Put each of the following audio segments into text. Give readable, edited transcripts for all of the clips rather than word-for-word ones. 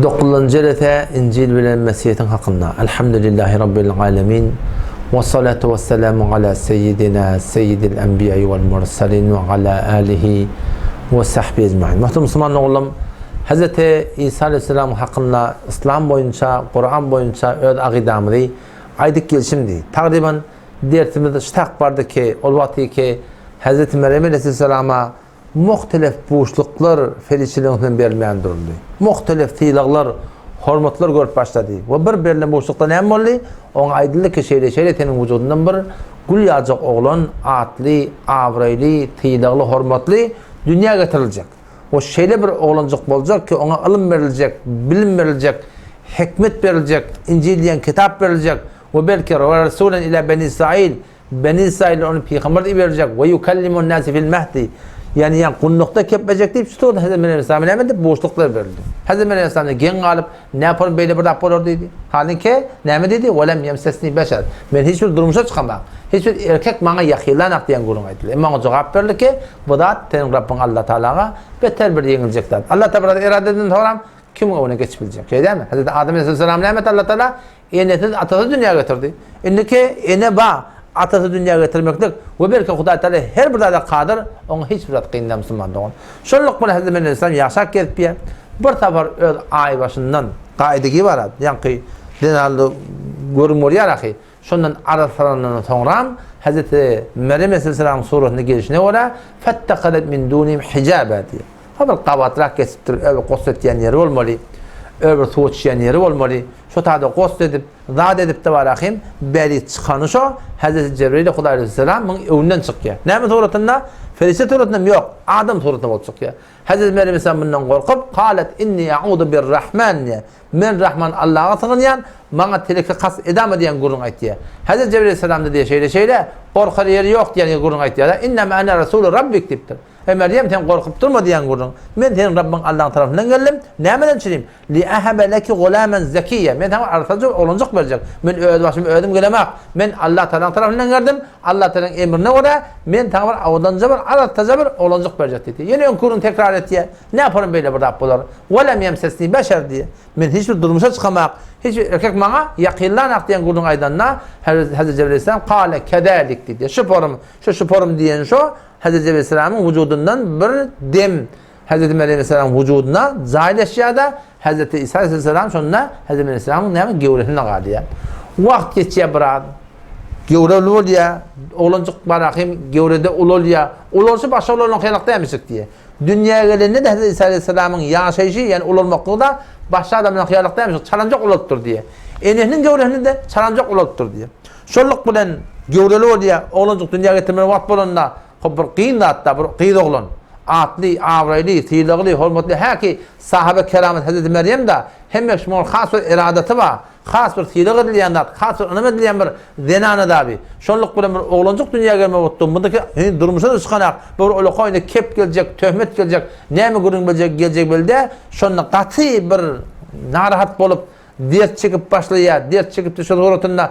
9. rete İncil bilen Mesih'in hakkında. Elhamdülillahi Rabbil alemin. Ve salatu ve selamu ala seyyidina seyyidil enbiyayı vel mursalin ve ala alihi ve sahbihi ecmaîn. Muhterem Müslüman oğlum, Hz. İsa Aleyhisselam hakkında İslam boyunca, Kur'an boyunca öz akidamızı aydık gelişimdi. Takriben dersimizde ştak vardı ki, olvatı ki Hz. Meryem Aleyhisselam'a muhtelif boşluklar felişiliğinden verilmeyen durumdu. Muhtelif tiyilaklar, hormatlar görüp başladı. Ve bir verilen boşlukta ne oldu? Ona aydınlık ki şeyletenin vücudundan bir gül yağacak oğlan, atlı, avraylı, tiyilaklı, hormatlı dünya getirilecek. O şeyle bir oğlancık olacak ki ona ilim verilecek, bilim verilecek, hikmet verilecek, İncil diyen kitap verilecek. Ve belki Resulen ila Beni İsrail, Beni İsrail onu peygamber de verecek. Ve yukallimun nasi fil mehdi. Yani kullukta kepecek deyip tutuyordu. Hz. Meryem Aleyhisselam'ın hemen boşluklar verildi. Hz. Meryem Aleyhisselam'da gen alıp ne yapalım böyle bir rapor oldu dedi. Halbuki ne dedi? Velem yemsesni beşer. Ben hiçbir durumuşa çıkamam. Hiçbir erkek bana yakılanak diyen gurun aydılar. Ama cevap verdi ki bu da senin Rabbin Allah Teala'ya beter bir yenilecekler. Allah Teala iradeden sonra kim ona geçebilecek? Şey değil mi? Hz. Adem Aleyhisselam nimet Allah Teala eneti atası dünyaya getirdi. İndiki ene ba atası dünyaya getirmektir. Ve belki Huda Teala her bir da kadir, onu hiçbir zat kıyında Müslüman doğun. Şunluk bunu Hz. Meryem Aleyhisselam yaşak gelip bir sefer öz ay başından kaideki var. Yani ki denallı görünmüyor ya ki şundan arasından sonra Hz. Meryem Aleyhisselam'ın surasına gelişine ora fettekalet min dunim hicabe diye. Haber kavatrak kesiptir, öyle kostet yani yeri olmalı. Öbür tuğuç yani yeri olmalı. Şu tadı kost edip, zat edip de var akım, beri çıkanı şu, Hz. Cebrail Huda Aleyhisselam'ın önünden çıkıyor. Neymi tuğratında? Ferişte tuğratında mı? Yok. Adam tuğratında mı çıkıyor? Hz. Meryem Aleyhisselam bundan korkup, kalet inni ya'udu bir rahman diye. Men Rahman Allah'a sığınayan, bana teleki kas edemedi diyen gurun ayet diye. Hz. Cebrail Aleyhisselam dediği şeyle, korkar yeri yok diyen gurun ayet diye. İnneme ene Resulü Rabbik deyiptir. Meryem sen korkup durma diyen gurun. Ben senin Rabbin Allah'ın tarafından geldim. Neyden çireyim? Li ahebe leki gulamen zekiye. Ben tamam arasacak oluncak verecek. Ben başımı ödüm gelemek. Ben Allah tarafından geldim. Allah Teala'nın emrine göre ben tamam avdanca bir arataca bir oluncak verecek dedi. Yine kurun tekrar et diye. Ne yaparım böyle bir Rabbular? Velem yemsesni beşer diye. Ben hiçbir durmuşa çıkamak. Hiçbir erkek bana yakıllanak diyen gurun aydanına Hz. Cebrail Aleyhisselam kâle kederlik dedi. Şu porum diyen şu Hz. Cebrail Aleyhisselam'ın vücudundan bir dem Hz. Meryem Aleyhisselam'ın vücuduna zahil eşyada Hz. İsa Aleyhisselam şununla Hz. Meryem Aleyhisselam'ın neymi gevrehine kaldı ya. Vakt geçiyor bırak. Gevreli ol ya. Olancık bırakayım gevrede ol ya. Olursa başka olan kıyalakta yemişik diye. Dünyaya gelende de Hz. İsa Aleyhisselam'ın yaşayışı yani olmaklığı da başka adamın kıyalakta yemişik. Çalancak oluttur diye. Enehinin gevrehinin de çalancak oluttur diye. Şolluk bilen gevreli ol ya. Olancık dünyaya getirmeye vakt bulunla bir kıyın da hatta bir kıyın oğlan. Atlı, avraylı, tiyilaglı, hormatlı. Haki sahabe keramet Hz. Meryem de hem yakışmalı khas bir iradeti var. Khas bir tiyilaglı diyen de, khas bir anamet diyen bir zenanı da abi. Şonluk bir oğlancık dünyaya gelme ottum. Bundaki durmuşa da çıkanak. Bir öyle koyuna kep gelecek, töhmet gelecek. Neymi gurun gelecek belde. Şonluk katı bir narahat bolup dert çekip başlaya, dert çekip de şu zorotunda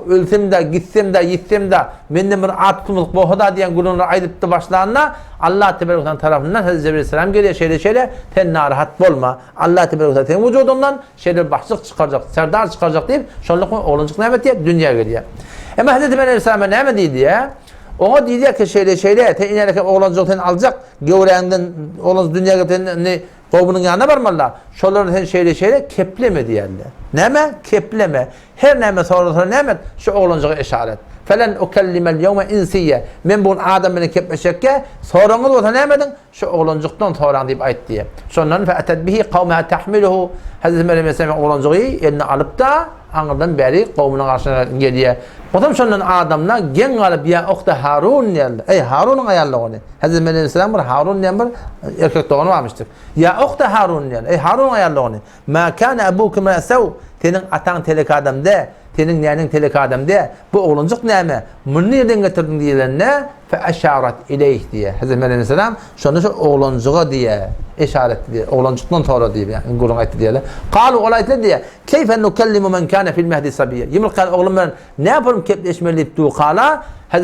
ölsem de, gitsem de, yitsem de menden bir atımlık boğda diyen gurunlar aydıptı başlarına Allah Tebarek tarafından Hz. Cebrail Aleyhisselam geliyor şeyle sen narahat olma. Allah Tebarek senin vücudundan şeyler başlık çıkaracak, serdar çıkaracak deyip şonluk oğlancık nimet diye dünyaya geliyor. Ama Hz. Meryem Aleyhisselam'a ne dedi ya? Ona dedi ki şeyle ten inerek oğlancıktan alacak, gövreğinden oğlancık dünyaya getiren kovunun yanına varmalılar. Şoların şeyle kepleme diyorlar. Neme? Kepleme. Her neme sonra neme şu oğlancığa işaret. Felen ukellimel yevme insiye. Men bunun adamını kepmeşekke soranız olsa nemedin şu oğlancıktan soran deyip ayet diye. Sonra fe etedbihi kavmeha tahmiluhu. Hazreti Meryem Aleyhisselam oğlancığı eline alıp da anırdan beri kavminin karşısına geliyor. O zaman sonra adamlar gen alıp ya okta Harun geldi. Ey Harun'un ayarlı onu. Hazreti Meryem Aleyhisselam bir Harun diyen bir erkek doğunu varmıştır. Ya okta Harun geldi. Ey Harun ayarlı onu. Ma kana ebukum resev. Senin atan telek adamda, senin nenin telek adamda. Bu oğlancık neyme? Bunu nereden getirdin diyelerine fe eşaret ileyh diye. Hz. Meryem Aleyhisselam şunu şu oğlancığa diye işaret diye. Oğlancıktan sonra diye yani gurun ayeti diyeler. Kalu olayetler diye. Keyfe nukellimu men kâne fil mehdi sabiyye. Yemil kal oğlum ben ne yaparım kepleşmeliyip du kala. Hz.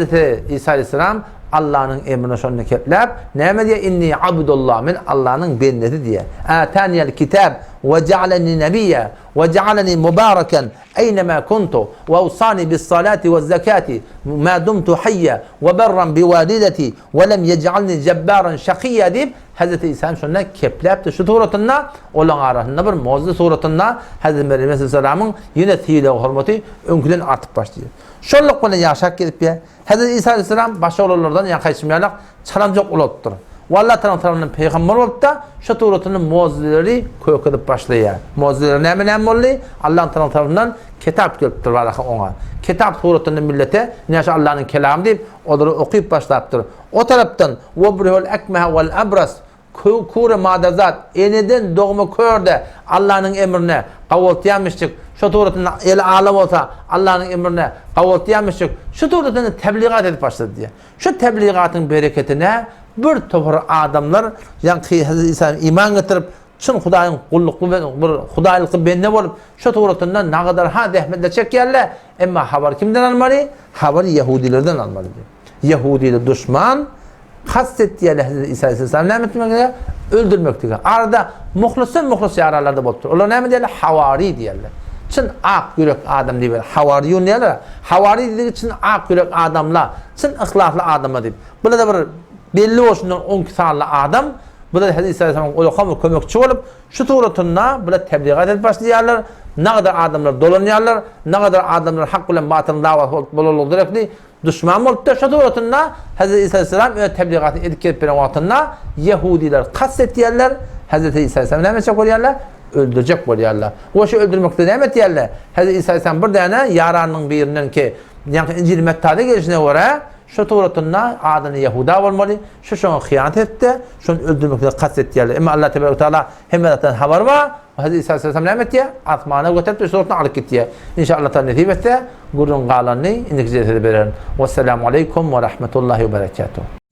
İsa Aleyhisselam Allah'ın emrine şunu keplep. Ne diye inni abdullah min Allah'ın benneti diye. Ataniyel kitab وجعلني نبيا وجعلني مباركا أينما كنت وأوصاني بالصلاة والزكاة ما دمت حيا وبرا بوالدتي ولم يجعلني جبارا شقيا deyip Hazreti İsa'nın şuna keplep de şu suratında olan arasında bir mozlu suratında Hazreti Meryem Aleyhisselam'ın yine tiyile hürmeti önküden artıp başlıyor. Şolluk bana yaşak gelip ya Hazreti İsa Aleyhisselam başka olanlardan yaklaşmayarak çalamcak oluptur. Vallahi tarafından peygamber olup da şu suratının mozluları köküdüp başlıyor. Mozluları ne oldu? Allah'ın tarafından kitap geliptir ona. Kitap suratının millete ne Allah'ın kelamı deyip onları okuyup başlattır. O taraftan وَبْرِهُ الْاَكْمَهَ وَالْاَبْرَسِ Kure madazat eneden doğma körde Allah'ın emrine kavultayamıştık. Şu suratında el alem olsa Allah'ın emrine kavultayamıştık. Şu suratını tebliğat edip başladı diye. Şu tebliğatın bereketine bir topar adamlar yani Hazreti İsa'ya iman getirip çın Hudayın kulluklu ve Hudaylıkı bende olup şu suratından ne kadar zahmetle çekerler. Ama haber kimden almalı? Haber Yahudilerden almalı diyor. Yahudi'de düşman kastettiği Hazreti İsa Aleyhisselam ne etmektedir? Öldürmektedir. Arada muhlis yaralarda bulunur. Onlar ne diyorlar? Havari diyorlar. Çın ak yürek adam diyorlar. Havariyun diyorlar. Havari dediği için ak yürek adamlar. Çın ihlaslı adamlar deyip. Burada bir belli olsun 10 sanlı adam. Burada Hazreti İsa Aleyhisselam'ın kömekçi olup şu suratına burada tebliğat edip başlıyorlar. Ne kadar adamlar dolanıyorlar. Ne kadar adamlar hakkıyla batın davat bulunduğu düşman olup da şu suratına Hazreti İsa Aleyhisselam tebliğatı edip veren vaktında Yahudiler kastettiğerler Hazreti İsa Aleyhisselam ne yapacak oluyorlar? Öldürecek oluyorlar. O şey öldürmekte ne yapıyorlar? Hazreti İsa Aleyhisselam bir tane yaranın birinden ki yani İncil Metta'da gelişine göre şu suratına adını Yahuda olmalı. Şunu hıyanet etti. Şunu öldürmekte kastettiğerler. Ama Allah Teala hemen haber var. Hazreti İsa Aleyhisselam ne yaptı? Atmana götürüp suratına alıp gitti. İnşallah Teala nasip etse gurun qalanını indiki cezede verelim. Vesselamu aleyküm ve rahmetullahi ve berekatuhu.